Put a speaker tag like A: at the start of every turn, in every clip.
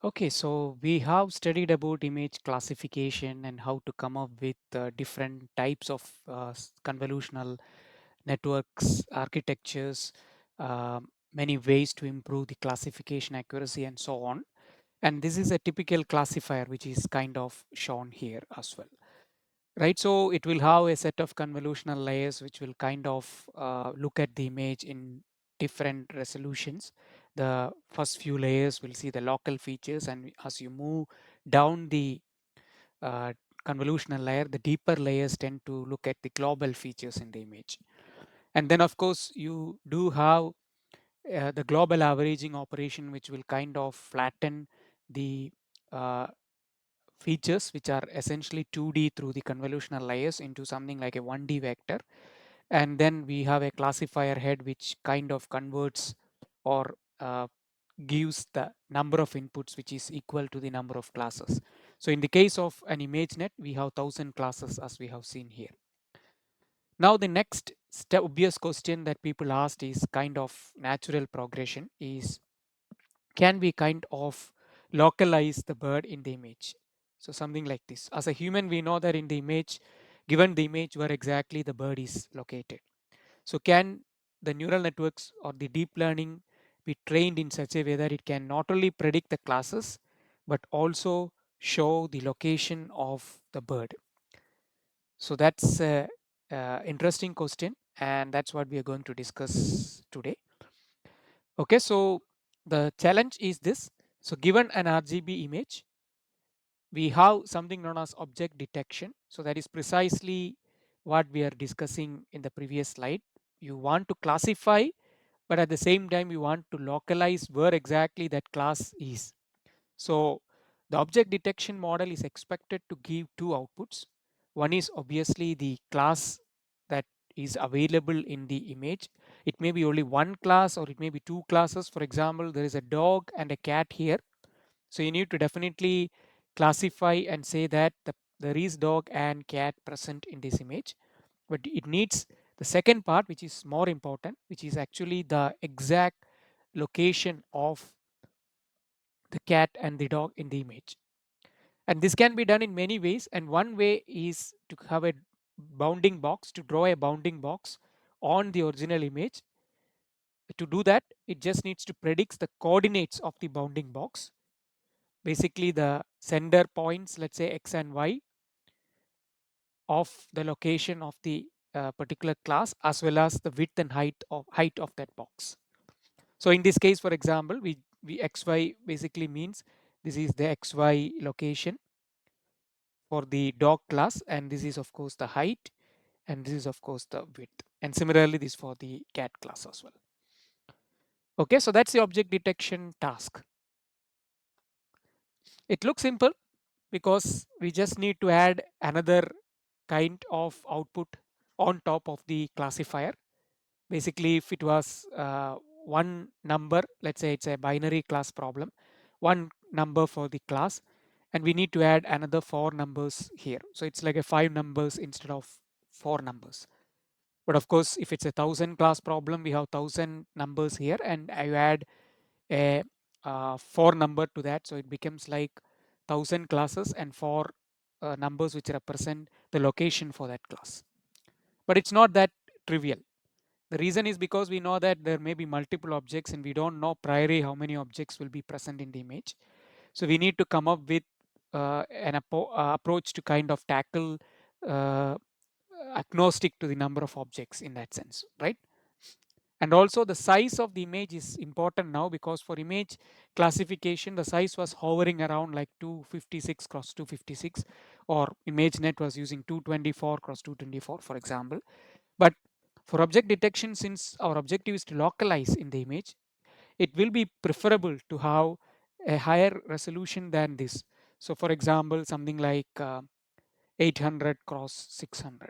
A: Okay, so we have studied about image classification and how to come up with different types of convolutional networks, architectures, many ways to improve the classification accuracy and so on. And this is a typical classifier which is kind of shown here as well. Right, so it will have a set of convolutional layers which will kind of look at the image in different resolutions. The first few layers will see the local features, and as you move down the uh, convolutional layer, the deeper layers tend to look at the global features in the image. And then, of course, you do have the global averaging operation, which will kind of flatten the uh, features which are essentially 2D through the convolutional layers into something like a 1D vector. And then we have a classifier head which kind of converts or gives the number of inputs which is equal to the number of classes. So in the case of an ImageNet, we have 1000 classes as we have seen here. Now the next step, obvious question that people asked is kind of natural progression is, can we kind of localize the bird in the image? So something like this. As a human, we know that in the image, given the image where exactly the bird is located. So can the neural networks or the deep learning be trained in such a way that it can not only predict the classes, but also show the location of the bird? So that's a, interesting question, and that's what we are going to discuss today. Okay, so the challenge is this. So given an RGB image, we have something known as object detection. So that is precisely what we are discussing in the previous slide. You want to classify, but at the same time you want to localize where exactly that class is. So the object detection model is expected to give two outputs. One is obviously the class that is available in the image. It may be only one class or it may be two classes. For example, there is a dog and a cat here. So you need to definitely classify and say that there is dog and cat present in this image. But it needs the second part, which is more important, which is actually the exact location of the cat and the dog in the image. And this can be done in many ways. And one way is to have a bounding box, to draw a bounding box on the original image. To do that, it just needs to predict the coordinates of the bounding box, basically the sender points, let's say x and y, of the location of the particular class, as well as the width and height of that box. So in this case, for example, we xy basically means this is the xy location for the dog class, and this is of course the height, and this is of course the width, and similarly this for the cat class as well. Okay, so that's the object detection task. It looks simple because we just need to add another kind of output on top of the classifier. Basically, if it was one number, let's say it's a binary class problem, one number for the class, and we need to add another four numbers here. So it's like a five numbers instead of four numbers. But of course, if it's a 1000 class problem, we have 1000 numbers here, and I add a four number to that, so it becomes like 1000 classes and four numbers which represent the location for that class. But it's not that trivial. The reason is because we know that there may be multiple objects and we don't know priori how many objects will be present in the image. So we need to come up with an approach to kind of tackle uh, agnostic to the number of objects in that sense, right? And also the size of the image is important now, because for image classification the size was hovering around like 256 cross 256, or ImageNet was using 224 cross 224 for example. But for object detection, since our objective is to localize in the image, it will be preferable to have a higher resolution than this. So for example, something like 800 cross 600.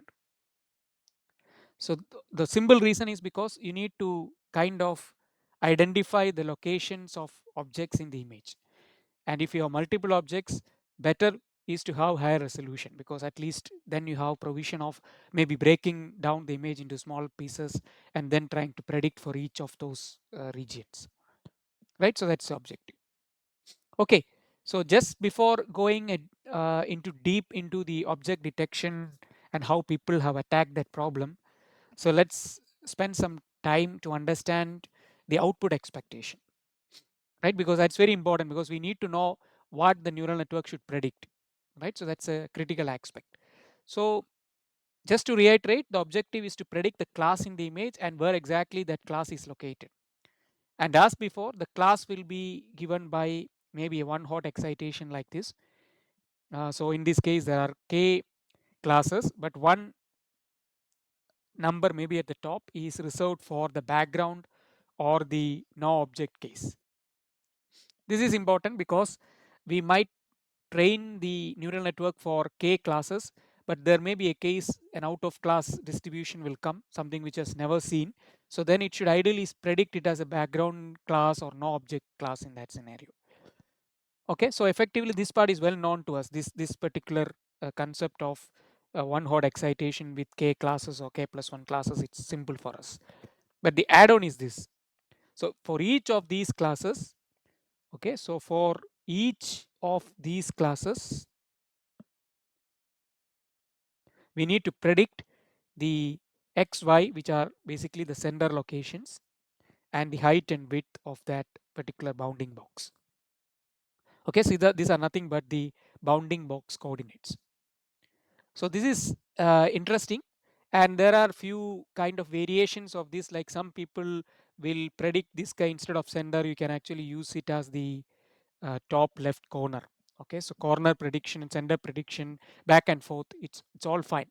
A: So the simple reason is because you need to kind of identify the locations of objects in the image. And if you have multiple objects, better is to have higher resolution, because at least then you have provision of maybe breaking down the image into small pieces and then trying to predict for each of those regions. Right? So that's the objective. Okay. So just before going into deep into the object detection and how people have attacked that problem, so let's spend some time to understand the output expectation, right? Because that's very important, because we need to know what the neural network should predict, right? So that's a critical aspect. So just to reiterate, the objective is to predict the class in the image and where exactly that class is located. And as before, the class will be given by maybe a one hot excitation like this. So in this case, there are k classes, but one number maybe at the top is reserved for the background or the no object case. This is important because we might train the neural network for k classes, but there may be a case an out of class distribution will come, something which has never seen. So then it should ideally predict it as a background class or no object class in that scenario. Okay, so effectively this part is well known to us. This particular concept of one hot excitation with k classes or k plus 1 classes, it's simple for us. But the add-on is this. So for each of these classes, okay, so for each of these classes, we need to predict the x, y, which are basically the sender locations, and the height and width of that particular bounding box. Okay, so these are nothing but the bounding box coordinates. So this is interesting, and there are few kind of variations of this. Like some people will predict this guy instead of sender. You can actually use it as the top left corner. Okay, so corner prediction and sender prediction, back and forth. It's all fine,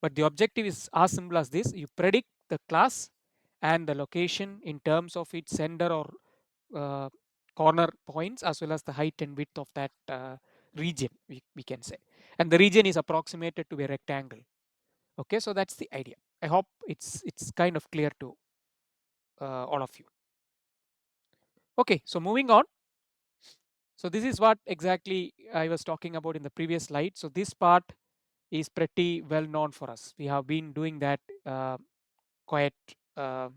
A: but the objective is as simple as this: you predict the class and the location in terms of its sender or uh, corner points, as well as the height and width of that region, we can say, and the region is approximated to a rectangle. Okay, so that's the idea. I hope it's kind of clear to all of you. Okay, so moving on. So this is what exactly I was talking about in the previous slide. So this part is pretty well known for us. We have been doing that quite uh,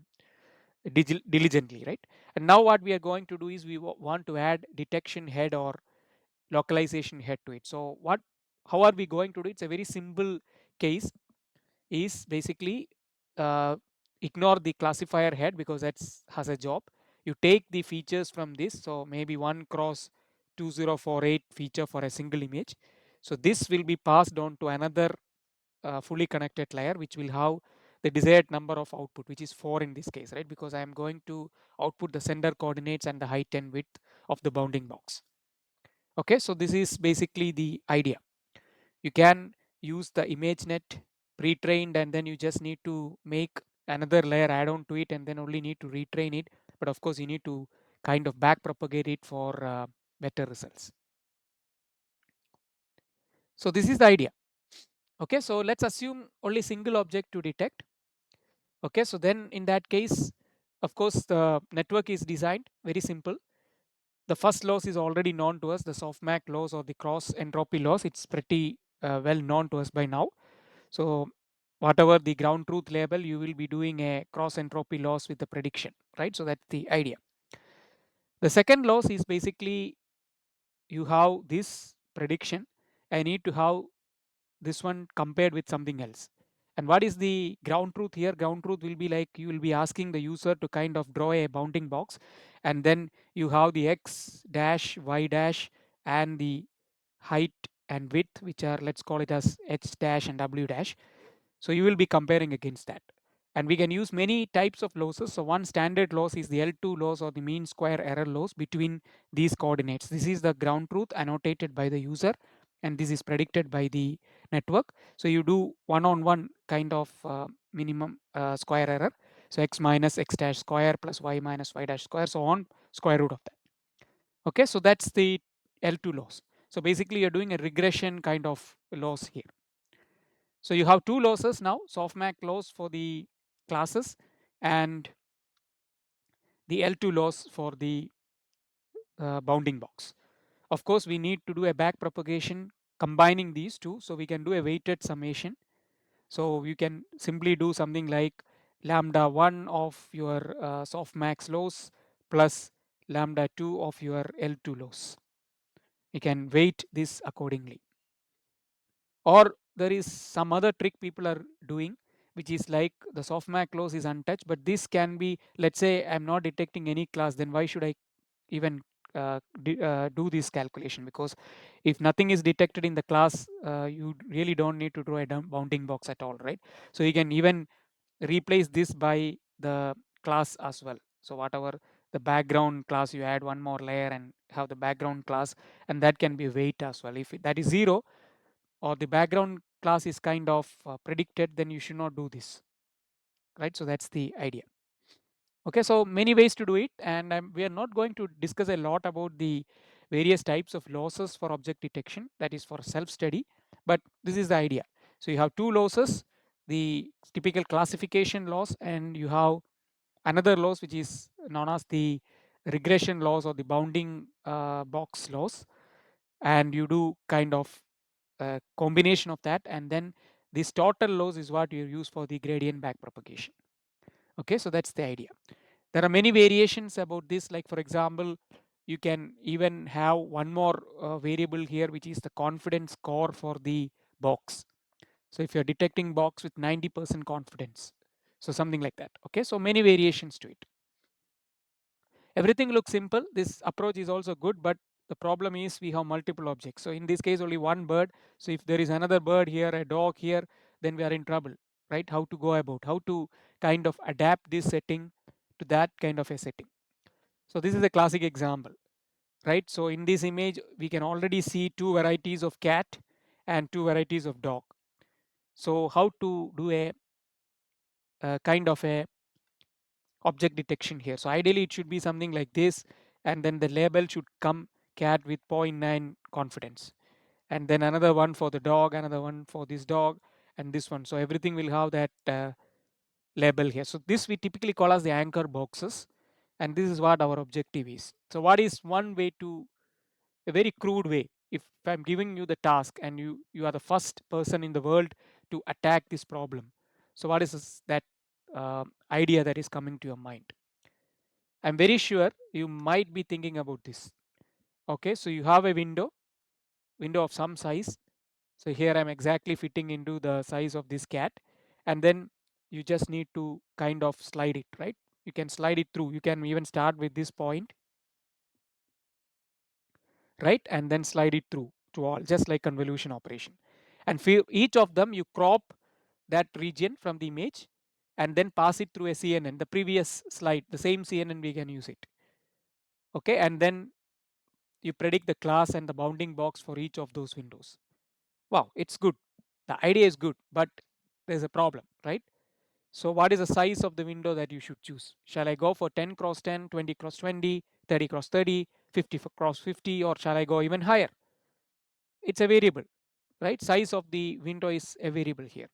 A: diligently, right? And now what we are going to do is we want to add detection head or localization head to it. So how are we going to do it? It's a very simple case. Is basically uh, ignore the classifier head because that's has a job. You take the features from this, so maybe 1 cross 2048 feature for a single image. So this will be passed on to another fully connected layer, which will have the desired number of output, which is 4 in this case, right? Because I am going to output the sender coordinates and the height and width of the bounding box. Okay, so this is basically the idea. You can use the ImageNet pre-trained, and then you just need to make another layer add on to it, and then only need to retrain it. But of course you need to kind of back propagate it for better results. So this is the idea. Okay, so let's assume only single object to detect. Okay, so then in that case, of course the network is designed very simple. The first loss is already known to us, the softmax loss or the cross entropy loss. It's pretty well known to us by now. So whatever the ground truth label, you will be doing a cross entropy loss with the prediction, right? So that's the idea. The second loss is basically you have this prediction. I need to have this one compared with something else. And what is the ground truth here? Ground truth will be like you will be asking the user to kind of draw a bounding box, and then you have the x dash, y dash, and the height and width, which are, let's call it as h dash and w dash. So you will be comparing against that. And we can use many types of losses. So one standard loss is the L2 loss or the mean square error loss between these coordinates. This is the ground truth annotated by the user, and this is predicted by the network. So you do one-on-one kind of minimum square error. So x minus x dash square plus y minus y dash square, so on, square root of that. Okay, so that's the L2 loss. So basically you're doing a regression kind of loss here. So you have two losses now, softmax loss for the classes and the L2 loss for the bounding box. Of course, we need to do a back propagation combining these two, so we can do a weighted summation. So you can simply do something like lambda 1 of your softmax loss plus lambda 2 of your L2 loss. You can weight this accordingly. Or there is some other trick people are doing, which is like the softmax clause is untouched, but this can be, let's say I'm not detecting any class, then why should I even do this calculation? Because if nothing is detected in the class, you really don't need to draw a bounding box at all, right? So you can even replace this by the class as well. So whatever the background class, you add one more layer and have the background class, and that can be weight as well. If that is 0 or the background class is kind of predicted, then you should not do this, right? So that's the idea. Okay, so many ways to do it, and we are not going to discuss a lot about the various types of losses for object detection, that is for self study, but this is the idea. So you have two losses, the typical classification loss, and you have another loss which is known as the regression loss or the bounding box loss, and you do kind of a combination of that, and then this total loss is what you use for the gradient backpropagation. Okay, so that's the idea. There are many variations about this, like for example, you can even have one more variable here, which is the confidence score for the box. So if you're detecting box with 90% confidence, so something like that. Okay, so many variations to it. Everything looks simple. This approach is also good, but the problem is we have multiple objects. So in this case, only one bird. So if there is another bird here, a dog here, then we are in trouble, right? How to go about, how to kind of adapt this setting to that kind of a setting. So this is a classic example, right? So in this image, we can already see two varieties of cat and two varieties of dog. So how to do a kind of a object detection here? So ideally it should be something like this, and then the label should come cat with zero point 0.9 confidence, and then another one for the dog, another one for this dog, and this one. So everything will have that label here. So this we typically call as the anchor boxes, and this is what our objective is. So what is one way to, a very crude way, if I'm giving you the task and you are the first person in the world to attack this problem, so what is that idea that is coming to your mind? I'm very sure you might be thinking about this. Okay, so you have a window of some size. So here I'm exactly fitting into the size of this cat, and then you just need to kind of slide it, right? You can slide it through. You can even start with this point, right, and then slide it through to all, just like convolution operation. And for each of them, you crop that region from the image and then pass it through a CNN. The previous slide, the same CNN, we can use it. Okay, and then you predict the class and the bounding box for each of those windows. Wow, it's good. The idea is good, but there's a problem, right? So what is the size of the window that you should choose? Shall I go for 10 cross 10, 20 cross 20, 30 cross 30, 50 cross 50, or shall I go even higher? It's a variable, right? Size of the window is a variable here.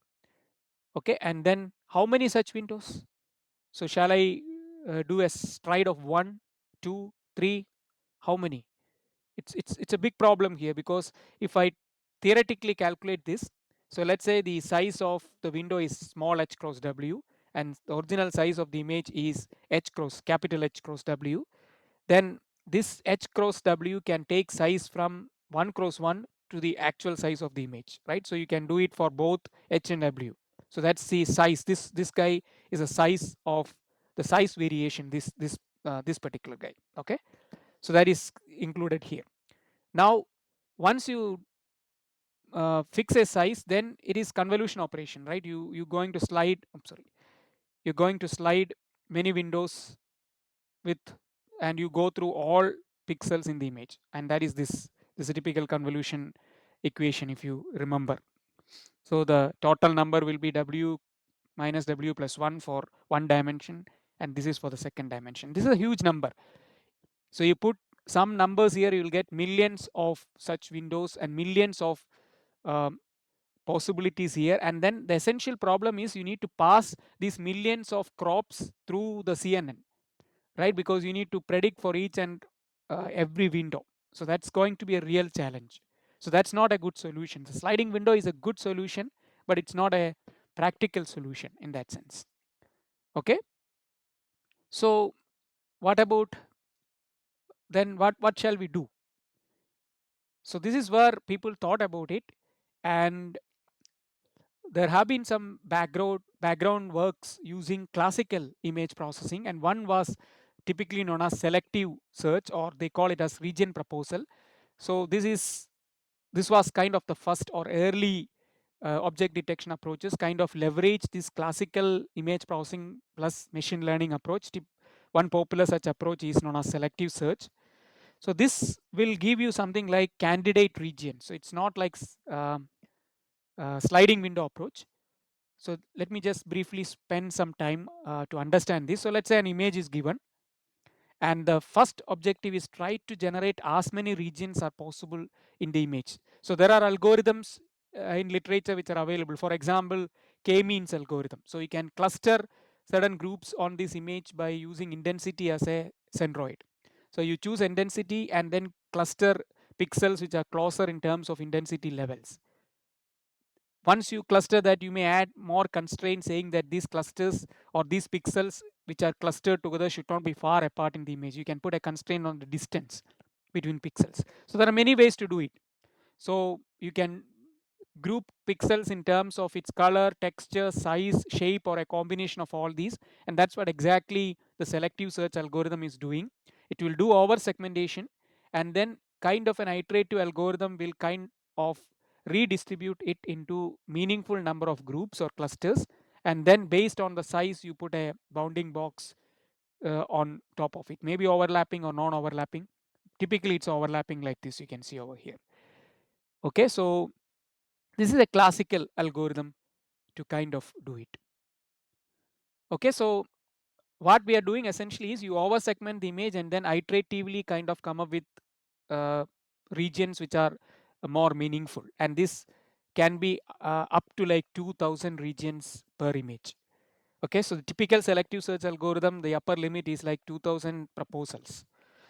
A: Okay, and then how many such windows? So shall I do a stride of 1, 2, 3? How many? It's a big problem here, because if I theoretically calculate this, so let's say the size of the window is small h cross w, and the original size of the image is h cross capital H cross w, then this h cross w can take size from 1 cross 1 to the actual size of the image, right? So you can do it for both h and w. So that's the size. This guy is a size of the size variation, this particular guy. Okay, so that is included here. Now once you fix a size, then it is convolution operation, right? You going to slide, I'm sorry, you're going to slide many windows with, and you go through all pixels in the image, and that is this is a typical convolution equation, if you remember. So the total number will be w minus w plus 1 for one dimension, and this is for the second dimension. This is a huge number. So you put some numbers here, you will get millions of such windows and millions of um, possibilities here. And then the essential problem is you need to pass these millions of crops through the CNN, right? Because you need to predict for each and every window. So that's going to be a real challenge. So that's not a good solution. The sliding window is a good solution, but it's not a practical solution in that sense. Okay, so what about, then what shall we do? So this is where people thought about it, and there have been some background works using classical image processing, and one was typically known as selective search, or they call it as region proposal. So this was kind of the first or early object detection approaches, kind of leverage this classical image processing plus machine learning approach. One popular such approach is known as selective search. So this will give you something like candidate region. So it's not like sliding window approach. So let me just briefly spend some time to understand this. So let's say an image is given, and the first objective is try to generate as many regions are possible in the image. So there are algorithms in literature which are available. For example, k-means algorithm. So you can cluster certain groups on this image by using intensity as a centroid. So you choose intensity and then cluster pixels which are closer in terms of intensity levels. Once you cluster that, you may add more constraints saying that these clusters or these pixels which are clustered together should not be far apart in the image. You can put a constraint on the distance between pixels. So there are many ways to do it. So you can group pixels in terms of its color, texture, size, shape, or a combination of all these, and that's what exactly the selective search algorithm is doing. It will do over segmentation, and then kind of an iterative algorithm will kind of redistribute it into meaningful number of groups or clusters, and then based on the size you put a bounding box on top of it, maybe overlapping or non overlapping. Typically it's overlapping like this, you can see over here. Okay, so this is a classical algorithm to kind of do it. Okay, so what we are doing essentially is you over segment the image and then iteratively kind of come up with uh, regions which are more meaningful, and this can be up to like 2000 regions per image. Okay, so the typical selective search algorithm, the upper limit is like 2000 proposals.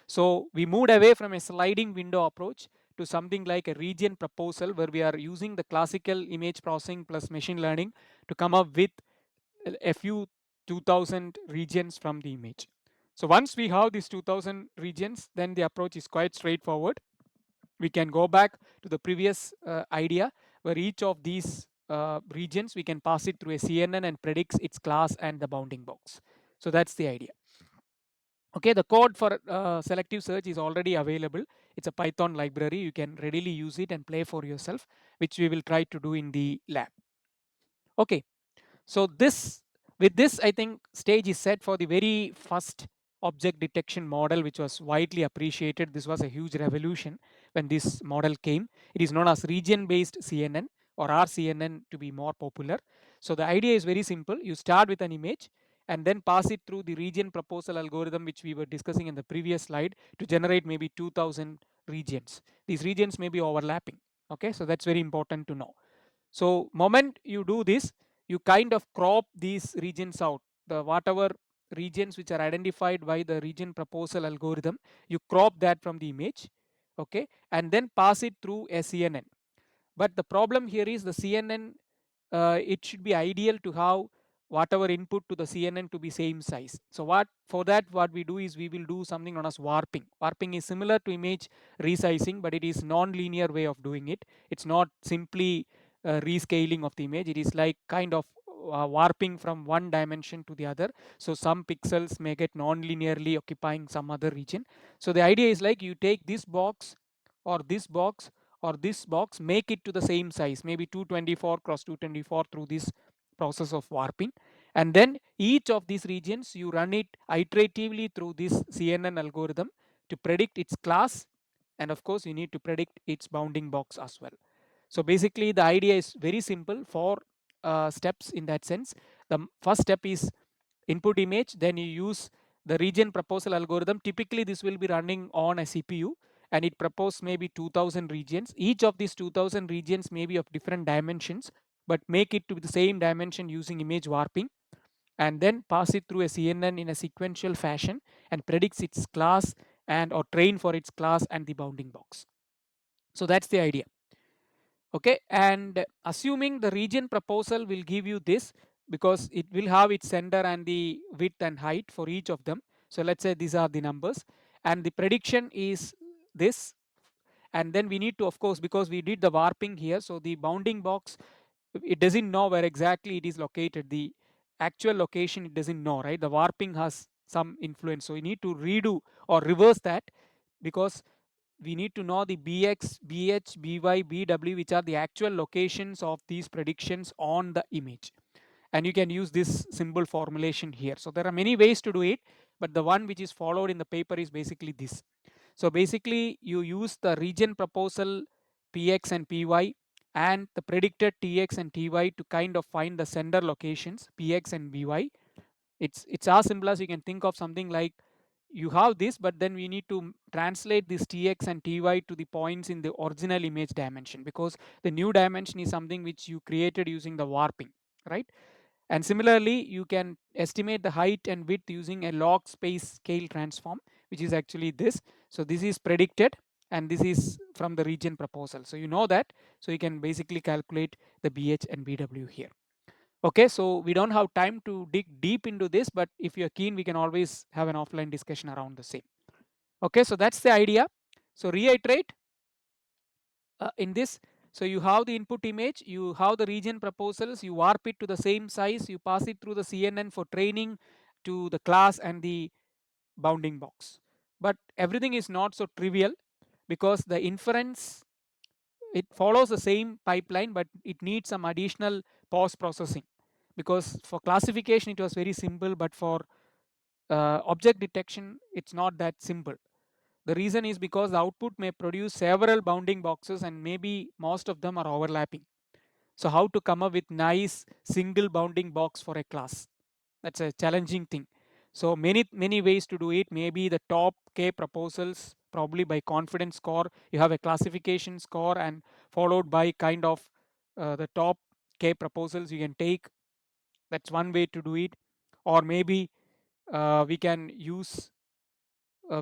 A: So we moved away from a sliding window approach to something like a region proposal, where we are using the classical image processing plus machine learning to come up with a few 2000 regions from the image. So once we have these 2000 regions, then the approach is quite straightforward. We can go back to the previous idea, where each of these regions we can pass it through a CNN and predicts its class and the bounding box. So that's the idea. Okay, the code for selective search is already available. It's a Python library. You can readily use it and play for yourself, which we will try to do in the lab. Okay, so this with this, I think stage is set for the very first object detection model, which was widely appreciated. This was a huge revolution when this model came. It is known as region based CNN, or RCNN to be more popular. So the idea is very simple. You start with an image and then pass it through the region proposal algorithm, which we were discussing in the previous slide, to generate maybe 2000 regions. These regions may be overlapping. Okay, so that's very important to know. So moment you do this, you kind of crop these regions out. The whatever regions which are identified by the region proposal algorithm, you crop that from the image, okay, and then pass it through a CNN. But the problem here is the CNN, it should be ideal to have whatever input to the CNN to be same size. So what for that, what we do is we will do something known as warping. Warping is similar to image resizing, but it is non-linear way of doing it. It's not simply rescaling of the image. It is like kind of warping from one dimension to the other. So some pixels may get non-linearly occupying some other region. So the idea is like you take this box or this box or this box, make it to the same size, maybe 224 cross 224 through this process of warping, and then each of these regions you run it iteratively through this CNN algorithm to predict its class, and of course you need to predict its bounding box as well. So basically the idea is very simple. For steps in that sense. The first step is input image, then you use the region proposal algorithm. Typically this will be running on a CPU, and it proposes maybe 2000 regions. Each of these 2000 regions may be of different dimensions, but make it to the same dimension using image warping, and then pass it through a CNN in a sequential fashion and predicts its class and or train for its class and the bounding box. So that's the idea. Okay, and assuming the region proposal will give you this, because it will have its center and the width and height for each of them. So let's say these are the numbers, and the prediction is this, And then we need to, of course, because we did the warping here, so the bounding box, it doesn't know where exactly it is located. The actual location it doesn't know, right? The warping has some influence, so we need to redo or reverse that, because we need to know the bx, bh, by, bw, which are the actual locations of these predictions on the image. And you can use this symbol formulation here. So there are many ways to do it, but the one which is followed in the paper is basically this. So basically you use the region proposal px and py and the predicted tx and ty to kind of find the sender locations px and by. It's as simple as you can think of something like you have this, but then we need to translate this tx and ty to the points in the original image dimension, because the new dimension is something which you created using the warping, right? And similarly you can estimate the height and width using a log space scale transform, which is actually this. So this is predicted and this is from the region proposal, so you know that. So you can basically calculate the bh and bw here. Okay, so we don't have time to dig deep into this, but if you're keen we can always have an offline discussion around the same. Okay, so that's the idea. So reiterate in this. So you have the input image, you have the region proposals, you warp it to the same size, you pass it through the CNN for training to the class and the bounding box. But everything is not so trivial, because the inference, it follows the same pipeline, but it needs some additional post processing. Because for classification it was very simple, but for object detection it's not that simple. The reason is because the output may produce several bounding boxes and maybe most of them are overlapping. So how to come up with nice single bounding box for a class? That's a challenging thing. So many ways to do it. Maybe the top k proposals, probably by confidence score. You have a classification score and followed by kind of the top k proposals you can take. That's one way to do it. Or maybe we can use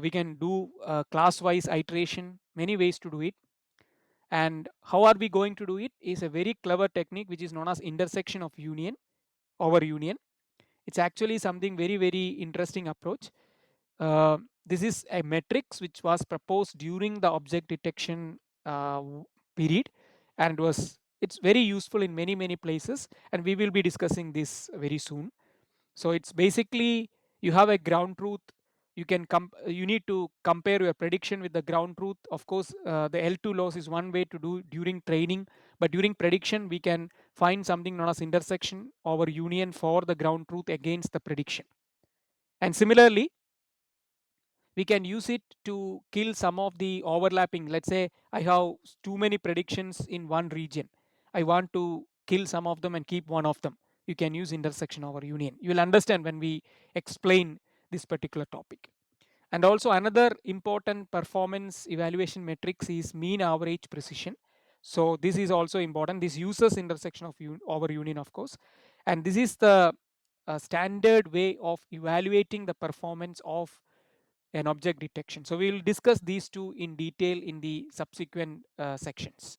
A: we can do class wise iteration. Many ways to do it. And how are we going to do it is a very clever technique which is known as intersection of union over union. It's actually something very interesting approach. This is a matrix which was proposed during the object detection period, and it's very useful in many places, and we will be discussing this very soon. So it's basically you have a ground truth. You need to compare your prediction with the ground truth. Of course, the L2 loss is one way to do during training, but during prediction we can find something known as intersection over union for the ground truth against the prediction. And similarly, we can use it to kill some of the overlapping. Let's say I have too many predictions in one region, I want to kill some of them and keep one of them. You can use intersection over union. You will understand when we explain this particular topic. And also another important performance evaluation metrics is mean average precision. So this is also important. This uses intersection of over union, of course, and this is the standard way of evaluating the performance of an object detection. So we will discuss these two in detail in the subsequent sections.